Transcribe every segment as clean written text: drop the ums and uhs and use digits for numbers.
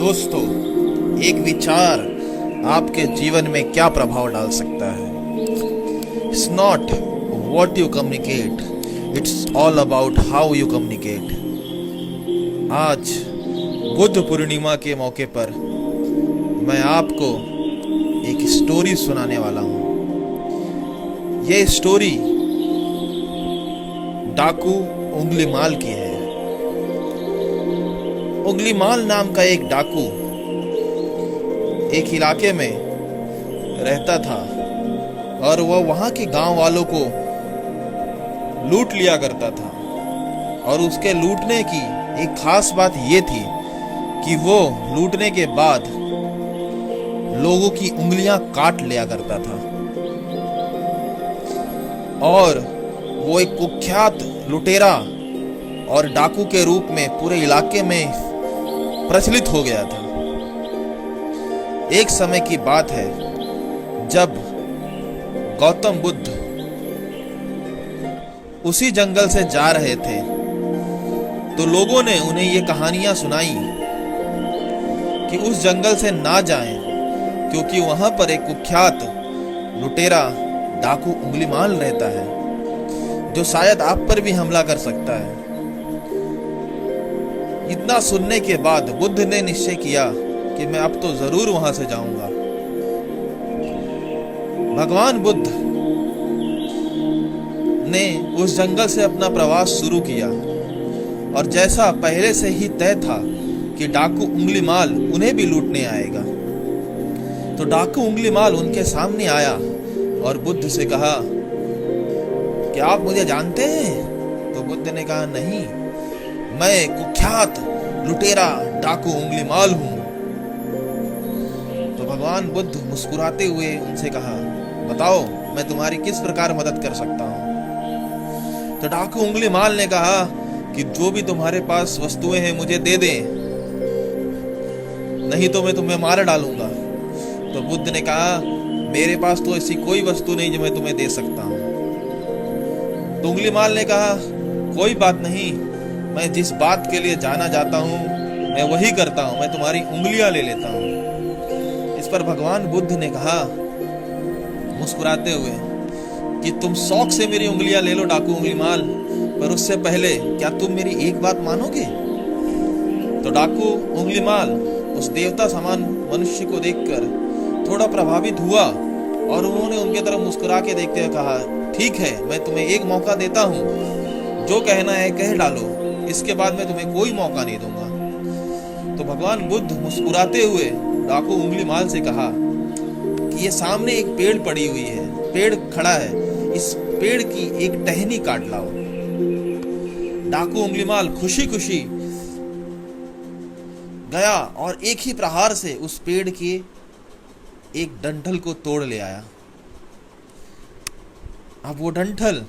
दोस्तों, एक विचार आपके जीवन में क्या प्रभाव डाल सकता है। It's not what you communicate, it's all about how you communicate. आज बुद्ध पूर्णिमा के मौके पर मैं आपको एक स्टोरी सुनाने वाला हूँ। ये स्टोरी डाकू उंगलीमाल की है। उंगलीमाल नाम का एक डाकू एक इलाके में रहता था और वह वहां के गांव वालों को लूट लिया करता था। और उसके लूटने की एक खास बात ये थी कि वो लूटने के बाद लोगों की उंगलियां काट लिया करता था। और वो एक कुख्यात लुटेरा और डाकू के रूप में पूरे इलाके में प्रचलित हो गया था। एक समय की बात है जब गौतम बुद्ध उसी जंगल से जा रहे थे तो लोगों ने उन्हें ये कहानियां सुनाई कि उस जंगल से ना जाएं क्योंकि वहां पर एक कुख्यात लुटेरा डाकू उंगलीमाल रहता है जो शायद आप पर भी हमला कर सकता है। इतना सुनने के बाद बुद्ध ने निश्चय किया कि मैं अब तो जरूर वहां से जाऊंगा। भगवान बुद्ध ने उस जंगल से अपना प्रवास शुरू किया और जैसा पहले से ही तय था कि डाकू उंगलीमाल उन्हें भी लूटने आएगा, तो डाकू उंगलीमाल उनके सामने आया और बुद्ध से कहा, क्या आप मुझे जानते हैं? तो बुद्ध ने कहा, नहीं, मैं कुख्यात लुटेरा डाकू उंगलीमाल हूं। तो भगवान बुद्ध मुस्कुराते हुए उनसे कहा, बताओ मैं तुम्हारी किस प्रकार मदद कर सकता हूं। तो डाकू उंगलीमाल ने कहा कि जो भी तुम्हारे पास वस्तुएं हैं मुझे दे दे, नहीं तो मैं तुम्हें मार डालूंगा। तो बुद्ध ने कहा, मेरे पास तो ऐसी कोई वस्तु नहीं जो मैं तुम्हें दे सकता हूं। तो उंगलीमाल ने कहा, कोई बात नहीं, मैं जिस बात के लिए जाना जाता हूँ मैं वही करता हूँ, मैं तुम्हारी उंगलियां ले लेता हूँ। इस पर भगवान बुद्ध ने कहा मुस्कुराते हुए कि तुम शौक से मेरी उंगलियां ले लो डाकू उंगलीमाल, पर उससे पहले क्या तुम मेरी एक बात मानोगे? तो डाकू उंगलीमाल उस देवता समान मनुष्य को देखकर थोड़ा प्रभावित हुआ और उन्होंने उनके तरफ मुस्कुरा के देखते हुए कहा, ठीक है, मैं तुम्हें एक मौका देता हूँ, जो कहना है कह डालो, इसके बाद मैं तुम्हें कोई मौका नहीं दूंगा। तो भगवान बुद्ध मुस्कुराते हुए डाकू उंगलीमाल से कहा कि ये सामने एक पेड़ पड़ी हुई है, पेड़ खड़ा है, इस पेड़ की एक टहनी काट लाओ। डाकू उंगलीमाल खुशी खुशी गया और एक ही प्रहार से उस पेड़ के एक डंठल को तोड़ ले आया। अब वो डंठल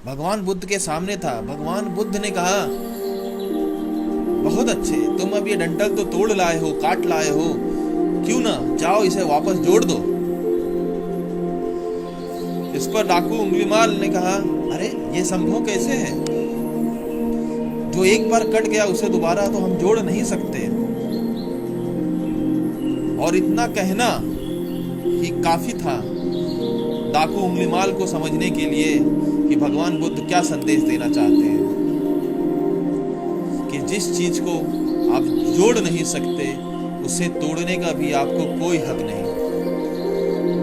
भगवान बुद्ध के सामने था। भगवान बुद्ध ने कहा, बहुत अच्छे, तुम अब ये डंठल तो तोड़ लाए हो, काट लाए हो, क्यों ना जाओ इसे वापस जोड़ दो। इस पर डाकू उंगलीमाल ने कहा, अरे ये संभव कैसे है? जो एक बार कट गया उसे दोबारा तो हम जोड़ नहीं सकते। और इतना कहना ही काफी था डाकू उंगलीमाल को समझने के लिए कि भगवान बुद्ध क्या संदेश देना चाहते हैं, कि जिस चीज को आप जोड़ नहीं सकते उसे तोड़ने का भी आपको कोई हक नहीं।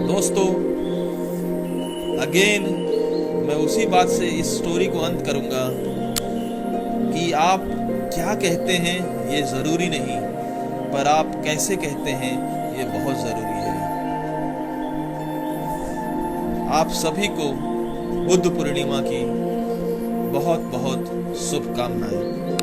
दोस्तों, अगेन मैं उसी बात से इस स्टोरी को अंत करूंगा कि आप क्या कहते हैं ये जरूरी नहीं, पर आप कैसे कहते हैं ये बहुत जरूरी है। आप सभी को बुद्ध पूर्णिमा की बहुत बहुत शुभकामनाएं।